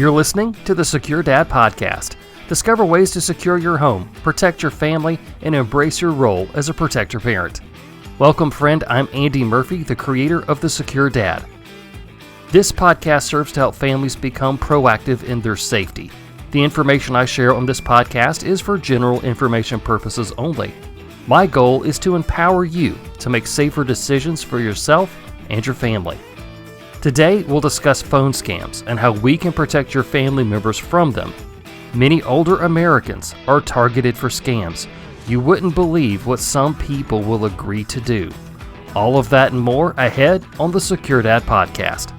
You're listening to the Secure Dad Podcast. Discover ways to secure your home, protect your family, and embrace your role as a protector parent. Welcome, friend. I'm Andy Murphy, the creator of The Secure Dad. This podcast serves to help families become proactive in their safety. The information I share on this podcast is for general information purposes only. My goal is to empower you to make safer decisions for yourself and your family. Today, we'll discuss phone scams and how we can protect your family members from them. Many older Americans are targeted for scams. You wouldn't believe what some people will agree to do. All of that and more ahead on the Secure Dad Podcast.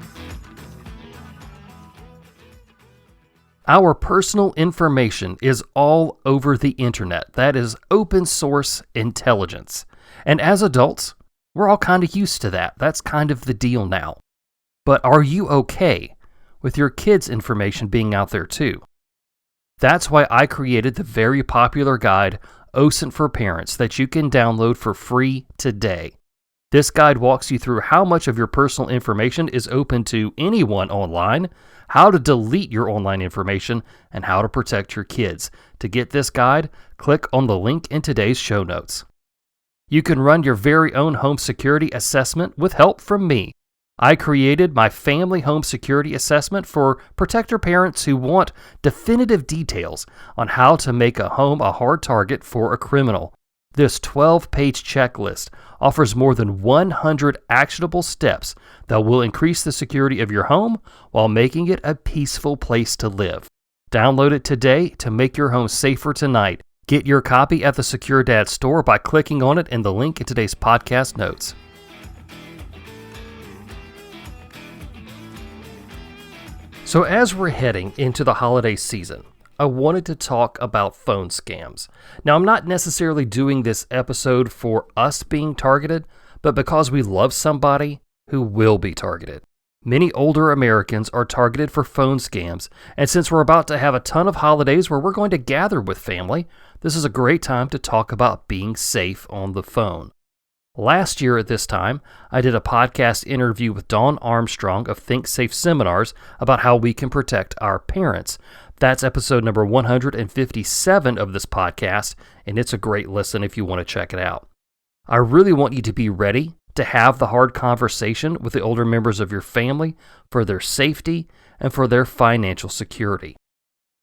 Our personal information is all over the internet. That is open source intelligence. And as adults, we're all kind of used to that. That's kind of the deal now. But are you okay with your kids' information being out there too? That's why I created the very popular guide, OSINT for Parents, that you can download for free today. This guide walks you through how much of your personal information is open to anyone online, how to delete your online information, and how to protect your kids. To get this guide, click on the link in today's show notes. You can run your very own home security assessment with help from me. I created my family home security assessment for protector parents who want definitive details on how to make a home a hard target for a criminal. This 12-page checklist offers more than 100 actionable steps that will increase the security of your home while making it a peaceful place to live. Download it today to make your home safer tonight. Get your copy at the Secure Dad store by clicking on it in the link in today's podcast notes. So as we're heading into the holiday season, I wanted to talk about phone scams. Now, I'm not necessarily doing this episode for us being targeted, but because we love somebody who will be targeted. Many older Americans are targeted for phone scams, and since we're about to have a ton of holidays where we're going to gather with family, this is a great time to talk about being safe on the phone. Last year at this time, I did a podcast interview with Dawn Armstrong of Think Safe Seminars about how we can protect our parents. That's episode number 157 of this podcast, and it's a great listen if you want to check it out. I really want you to be ready to have the hard conversation with the older members of your family for their safety and for their financial security.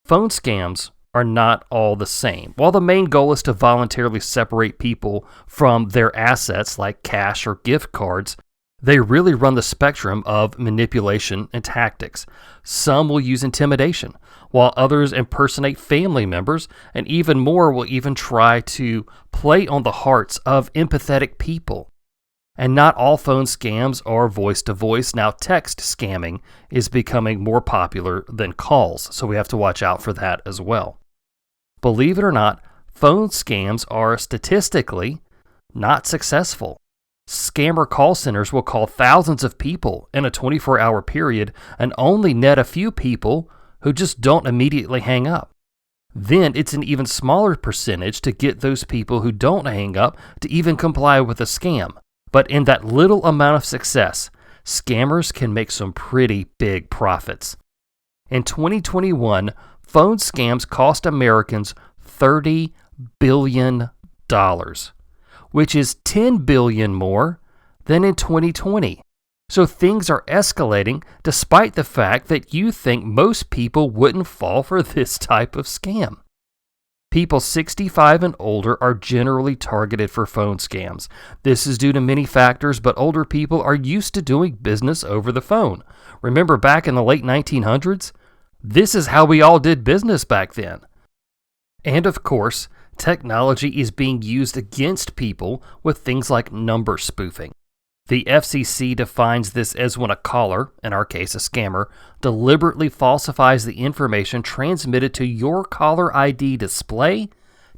Phone scams are not all the same. While the main goal is to voluntarily separate people from their assets like cash or gift cards, they really run the spectrum of manipulation and tactics. Some will use intimidation, while others impersonate family members, and even more will even try to play on the hearts of empathetic people. And not all phone scams are voice-to-voice. Now, text scamming is becoming more popular than calls, so we have to watch out for that as well. Believe it or not, phone scams are statistically not successful. Scammer call centers will call thousands of people in a 24-hour period and only net a few people who just don't immediately hang up. Then it's an even smaller percentage to get those people who don't hang up to even comply with the scam. But in that little amount of success, scammers can make some pretty big profits. In 2021, phone scams cost Americans $30 billion, which is $10 billion more than in 2020. So things are escalating despite the fact that you think most people wouldn't fall for this type of scam. People 65 and older are generally targeted for phone scams. This is due to many factors, but older people are used to doing business over the phone. Remember back in the late 1900s? This is how we all did business back then. And of course, technology is being used against people with things like number spoofing. The FCC defines this as when a caller, in our case a scammer, deliberately falsifies the information transmitted to your caller ID display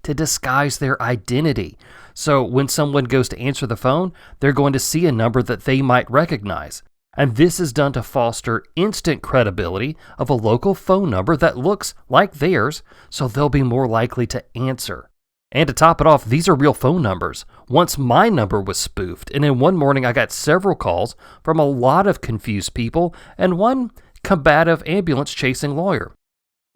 to disguise their identity. So when someone goes to answer the phone, they're going to see a number that they might recognize. And this is done to foster instant credibility of a local phone number that looks like theirs, so they'll be more likely to answer. And to top it off, these are real phone numbers. Once my number was spoofed, and in one morning I got several calls from a lot of confused people, and one combative ambulance chasing lawyer.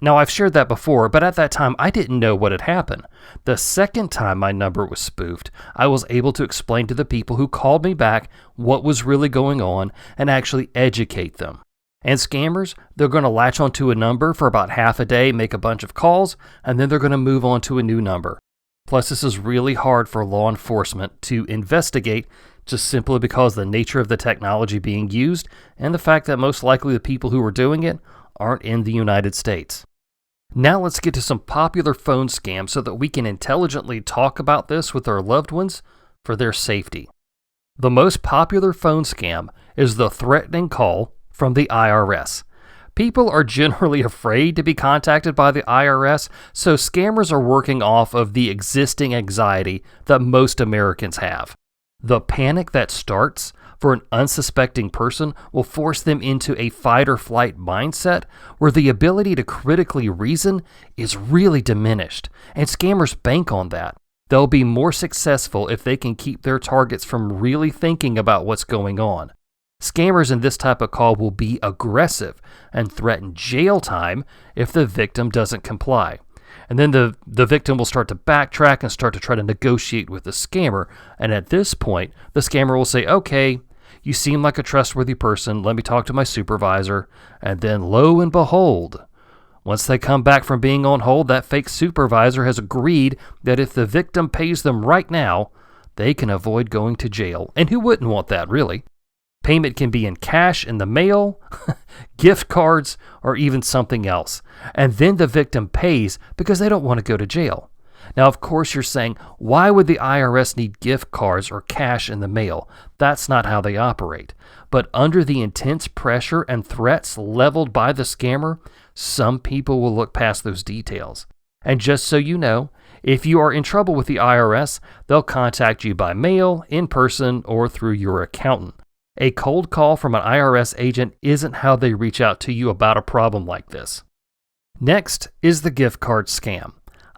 Now, I've shared that before, but at that time, I didn't know what had happened. The second time my number was spoofed, I was able to explain to the people who called me back what was really going on and actually educate them. And scammers, they're going to latch onto a number for about half a day, make a bunch of calls, and then they're going to move on to a new number. Plus, this is really hard for law enforcement to investigate just simply because the nature of the technology being used and the fact that most likely the people who are doing it aren't in the United States. Now let's get to some popular phone scams so that we can intelligently talk about this with our loved ones for their safety. The most popular phone scam is the threatening call from the IRS. People are generally afraid to be contacted by the IRS, so scammers are working off of the existing anxiety that most Americans have. The panic that starts for an unsuspecting person will force them into a fight or flight mindset where the ability to critically reason is really diminished, and scammers bank on that. They'll be more successful if they can keep their targets from really thinking about what's going on. Scammers in this type of call will be aggressive and threaten jail time if the victim doesn't comply. And then the victim will start to backtrack and start to try to negotiate with the scammer. And at this point, the scammer will say, okay, you seem like a trustworthy person. Let me talk to my supervisor. And then lo and behold, once they come back from being on hold, that fake supervisor has agreed that if the victim pays them right now, they can avoid going to jail. And who wouldn't want that, really? Payment can be in cash in the mail, gift cards, or even something else. And then the victim pays because they don't want to go to jail. Now, of course, you're saying, why would the IRS need gift cards or cash in the mail? That's not how they operate. But under the intense pressure and threats leveled by the scammer, some people will look past those details. And just so you know, if you are in trouble with the IRS, they'll contact you by mail, in person, or through your accountant. A cold call from an IRS agent isn't how they reach out to you about a problem like this. Next is the gift card scam.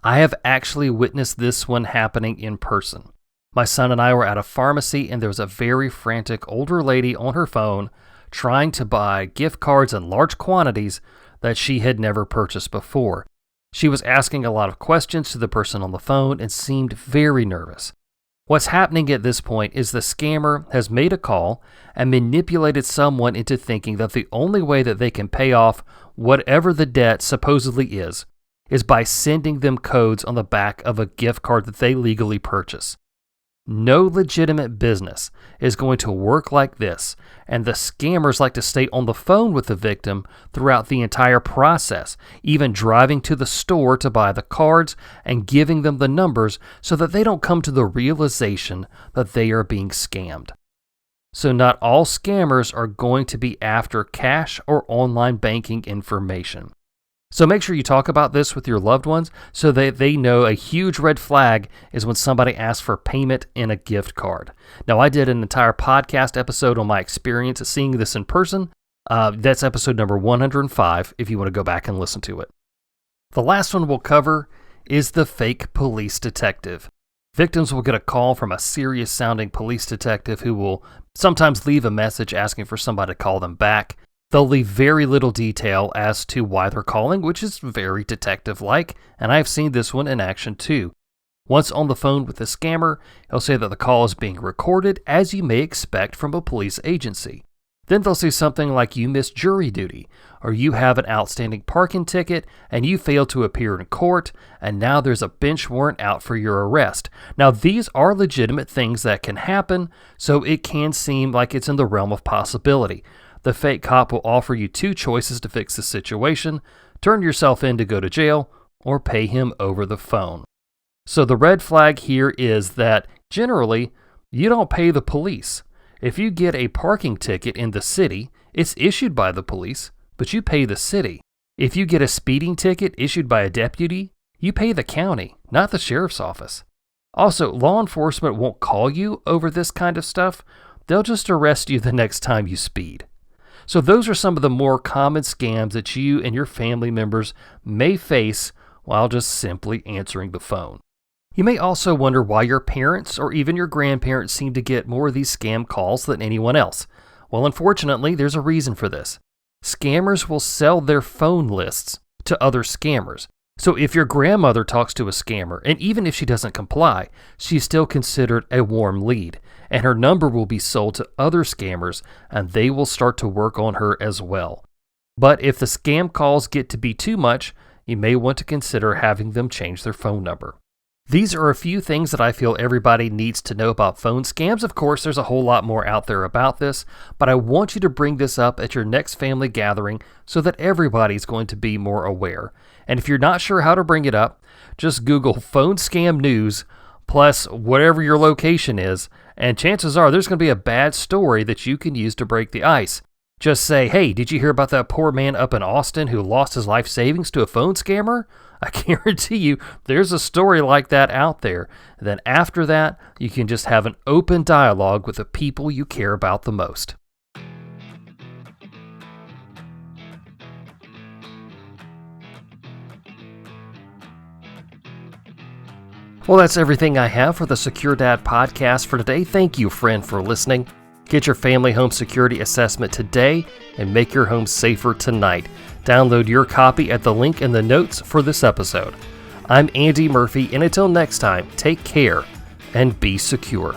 I have actually witnessed this one happening in person. My son and I were at a pharmacy and there was a very frantic older lady on her phone trying to buy gift cards in large quantities that she had never purchased before. She was asking a lot of questions to the person on the phone and seemed very nervous. What's happening at this point is the scammer has made a call and manipulated someone into thinking that the only way that they can pay off whatever the debt supposedly is by sending them codes on the back of a gift card that they legally purchase. No legitimate business is going to work like this, and the scammers like to stay on the phone with the victim throughout the entire process, even driving to the store to buy the cards and giving them the numbers so that they don't come to the realization that they are being scammed. So not all scammers are going to be after cash or online banking information. So make sure you talk about this with your loved ones so that they know a huge red flag is when somebody asks for payment in a gift card. Now, I did an entire podcast episode on my experience of seeing this in person. That's episode number 105 if you want to go back and listen to it. The last one we'll cover is the fake police detective. Victims will get a call from a serious-sounding police detective who will sometimes leave a message asking for somebody to call them back. They'll leave very little detail as to why they're calling, which is very detective-like, and I've seen this one in action too. Once on the phone with the scammer, he'll say that the call is being recorded, as you may expect from a police agency. Then they'll say something like you missed jury duty, or you have an outstanding parking ticket, and you failed to appear in court, and now there's a bench warrant out for your arrest. Now, these are legitimate things that can happen, so it can seem like it's in the realm of possibility. The fake cop will offer you two choices to fix the situation: turn yourself in to go to jail, or pay him over the phone. So the red flag here is that generally, you don't pay the police. If you get a parking ticket in the city, it's issued by the police, but you pay the city. If you get a speeding ticket issued by a deputy, you pay the county, not the sheriff's office. Also, law enforcement won't call you over this kind of stuff. They'll just arrest you the next time you speed. So those are some of the more common scams that you and your family members may face while just simply answering the phone. You may also wonder why your parents or even your grandparents seem to get more of these scam calls than anyone else. Well, unfortunately, there's a reason for this. scammers will sell their phone lists to other scammers. So if your grandmother talks to a scammer, and even if she doesn't comply, she's still considered a warm lead, and her number will be sold to other scammers, and they will start to work on her as well. But if the scam calls get to be too much, you may want to consider having them change their phone number. These are a few things that I feel everybody needs to know about phone scams. Of course, there's a whole lot more out there about this, but I want you to bring this up at your next family gathering so that everybody's going to be more aware. And if you're not sure how to bring it up, just Google phone scam news plus whatever your location is, and chances are there's going to be a bad story that you can use to break the ice. Just say, hey, did you hear about that poor man up in Austin who lost his life savings to a phone scammer? I guarantee you there's a story like that out there. Then after that, you can just have an open dialogue with the people you care about the most. Well, that's everything I have for the Secure Dad podcast for today. Thank you, friend, for listening. Get your family home security assessment today and make your home safer tonight. Download your copy at the link in the notes for this episode. I'm Andy Murphy, and until next time, take care and be secure.